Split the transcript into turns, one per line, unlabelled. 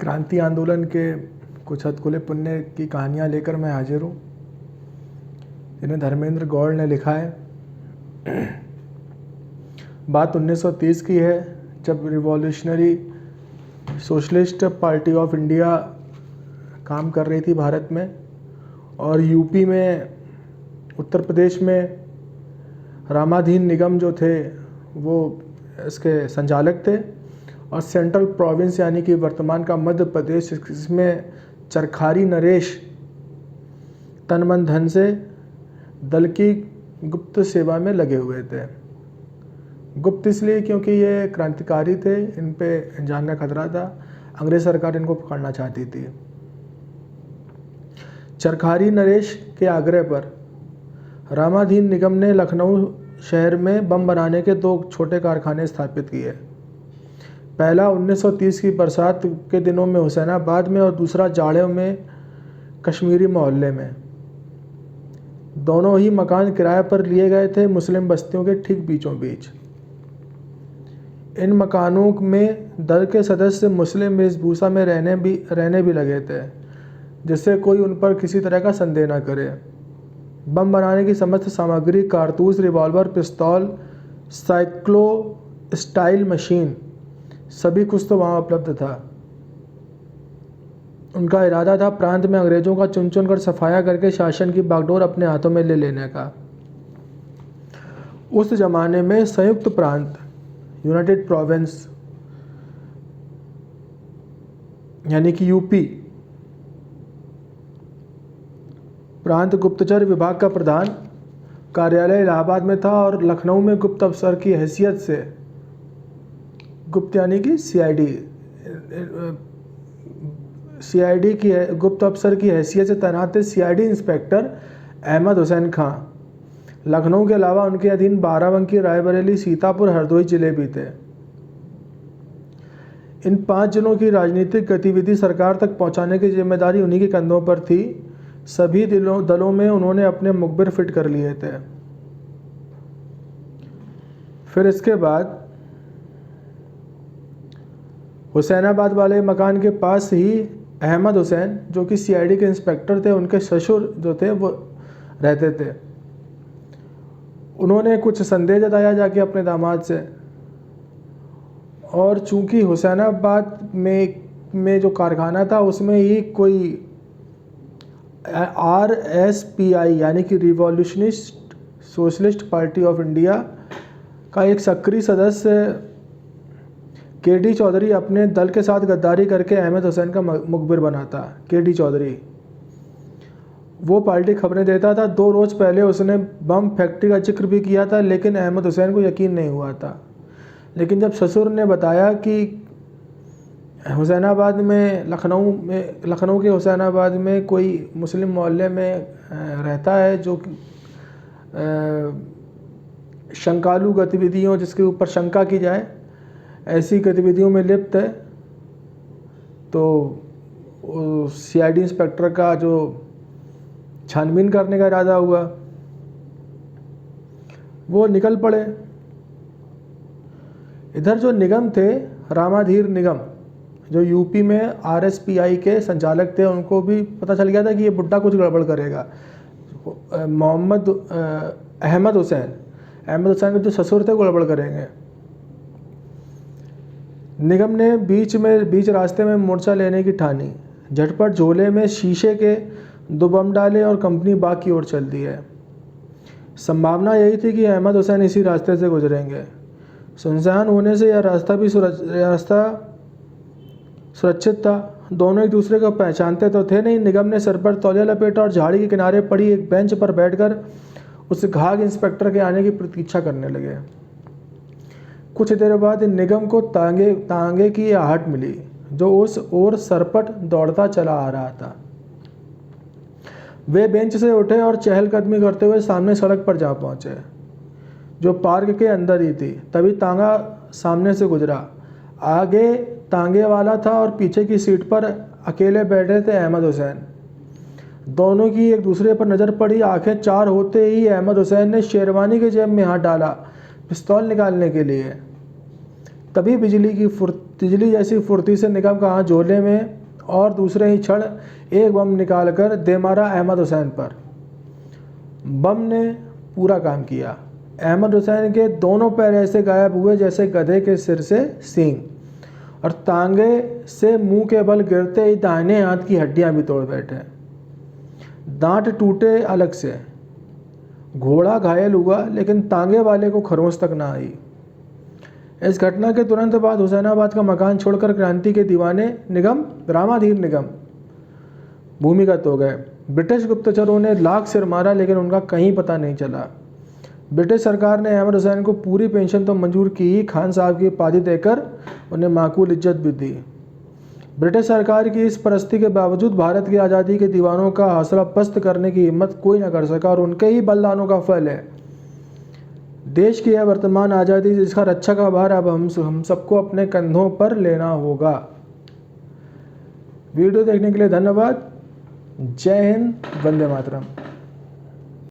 क्रांति आंदोलन के कुछ हथकुले पुण्य की कहानियाँ लेकर मैं हाजिर हूँ। इन्हें धर्मेंद्र गौड़ ने लिखा है। बात 1930 की है, जब revolutionary socialist party of India काम कर रही थी भारत में, और यूपी में, उत्तर प्रदेश में रामाधीन निगम जो थे वो इसके संचालक थे, और सेंट्रल प्रोविंस यानी कि वर्तमान का मध्य प्रदेश, इसमें चरखारी नरेश तन मन धन से दल की गुप्त सेवा में लगे हुए थे। गुप्त इसलिए क्योंकि ये क्रांतिकारी थे, इन पे जान का खतरा था, अंग्रेज सरकार इनको पकड़ना चाहती थी। चरखारी नरेश के आग्रह पर रामाधीन निगम ने लखनऊ शहर में बम बनाने के 2 छोटे कारखाने स्थापित किए। पहला 1930 की बरसात के दिनों में हुसैनाबाद में, और दूसरा जाड़े में कश्मीरी मोहल्ले में। दोनों ही मकान किराए पर लिए गए थे, मुस्लिम बस्तियों के ठीक बीचों बीच। इन मकानों में दल के सदस्य मुस्लिम वेशभूषा में रहने भी लगे थे, जिससे कोई उन पर किसी तरह का संदेह न करे। बम बनाने की समस्त सामग्री, कारतूस, रिवॉल्वर, पिस्तौल, साइक्लो स्टाइल मशीन, सभी कुछ तो वहाँ उपलब्ध था। उनका इरादा था प्रांत में अंग्रेजों का चुन चुन कर सफाया करके शासन की बागडोर अपने हाथों में ले लेने का। उस जमाने में संयुक्त प्रांत, यूनाइटेड प्रोविंस यानी कि यूपी, प्रांत गुप्तचर विभाग का प्रधान कार्यालय इलाहाबाद में था, और लखनऊ में गुप्त अफसर की हैसियत से, गुप्त यानी कि सीआईडी की गुप्त अफसर की हैसियत से तैनात थे सीआईडी इंस्पेक्टर अहमद हुसैन खां। लखनऊ के अलावा उनके अधीन बाराबंकी, रायबरेली, सीतापुर, हरदोई जिले भी थे। इन 5 जिलों की राजनीतिक गतिविधि सरकार तक पहुंचाने की जिम्मेदारी उन्हीं के कंधों पर थी। सभी दलों में उन्होंने अपने मुखबिर फिट कर लिए थे। फिर इसके बाद हुसैनाबाद वाले मकान के पास ही अहमद हुसैन, जो कि सीआईडी के इंस्पेक्टर थे, उनके ससुर जो थे वो रहते थे। उन्होंने कुछ संदेह जताया जाके अपने दामाद से, और चूंकि हुसैनाबाद में जो कारखाना था उसमें ही कोई RSPI यानी कि रिवॉल्यूशनिस्ट सोशलिस्ट पार्टी ऑफ इंडिया का एक सक्रिय सदस्य KD चौधरी अपने दल के साथ गद्दारी करके अहमद हुसैन का मुखबिर बना था। KD चौधरी वो पार्टी खबरें देता था। 2 रोज़ पहले उसने बम फैक्ट्री का जिक्र भी किया था, लेकिन अहमद हुसैन को यकीन नहीं हुआ था। लेकिन जब ससुर ने बताया कि हुसैनाबाद में, लखनऊ के हुसैनाबाद में कोई मुस्लिम मोहल्ले में रहता है जो शंकालू गतिविधियों, जिसके ऊपर शंका की जाए, ऐसी गतिविधियों में लिप्त है, तो सीआईडी इंस्पेक्टर का जो छानबीन करने का इरादा हुआ, वो निकल पड़े। इधर जो निगम थे, रामाधीर निगम, जो यूपी में RSPI के संचालक थे, उनको भी पता चल गया था कि ये बुड्ढा कुछ गड़बड़ करेगा। अहमद हुसैन के जो ससुर थे गड़बड़ करेंगे। निगम ने बीच रास्ते में मोर्चा लेने की ठानी। झटपट झोले में शीशे के 2 बम डाले और कंपनी बाग की ओर चल दी है। संभावना यही थी कि अहमद हुसैन इसी रास्ते से गुजरेंगे। सुनसान होने से यह रास्ता सुरक्षित था। दोनों एक दूसरे को पहचानते तो थे नहीं। निगम ने सर पर तौलिया लपेटा और झाड़ी के किनारे पड़ी एक बेंच पर बैठकर उस घाघ इंस्पेक्टर के आने की प्रतीक्षा करने लगे। कुछ देर बाद निगम को तांगे की आहट मिली, जो उस ओर सरपट दौड़ता चला आ रहा था। वे बेंच से उठे और चहलकदमी करते हुए सामने सड़क पर जा पहुंचे, जो पार्क के अंदर ही थी। तभी तांगा सामने से गुजरा। आगे तांगे वाला था और पीछे की सीट पर अकेले बैठे थे अहमद हुसैन। दोनों की एक दूसरे पर नज़र पड़ी। आंखें चार होते ही अहमद हुसैन ने शेरवानी के जेब में हाथ डाला पिस्तौल निकालने के लिए। तभी बिजली जैसी फुर्ती से निगम का हाथ झोले में और दूसरे ही क्षण एक बम निकालकर दे मारा अहमद हुसैन पर। बम ने पूरा काम किया। अहमद हुसैन के दोनों पैर ऐसे गायब हुए जैसे गधे के सिर से सींग, और तांगे से मुंह के बल गिरते ही दाहिने हाथ की हड्डियां भी तोड़ बैठे। दांत टूटे अलग से। घोड़ा घायल हुआ लेकिन तांगे वाले को खरोंच तक ना आई। इस घटना के तुरंत बाद हुसैनाबाद का मकान छोड़कर क्रांति के दीवाने निगम, रामाधीर निगम भूमिगत हो गए। ब्रिटिश गुप्तचरों ने लाख सिर मारा लेकिन उनका कहीं पता नहीं चला। ब्रिटिश सरकार ने अहमद हुसैन को पूरी पेंशन तो मंजूर की ही, खान साहब की उपाधि देकर उन्हें माकूल इज्जत भी दी। ब्रिटिश सरकार की इस परस्ती के बावजूद भारत की आज़ादी के दीवानों का हौसला पस्त करने की हिम्मत कोई न कर सका, और उनके ही बलिदानों का फल है देश की यह वर्तमान आज़ादी, जिसका रक्षा का भार अब हम सबको अपने कंधों पर लेना होगा। वीडियो देखने के लिए धन्यवाद। जय हिंद, वंदे मातरम।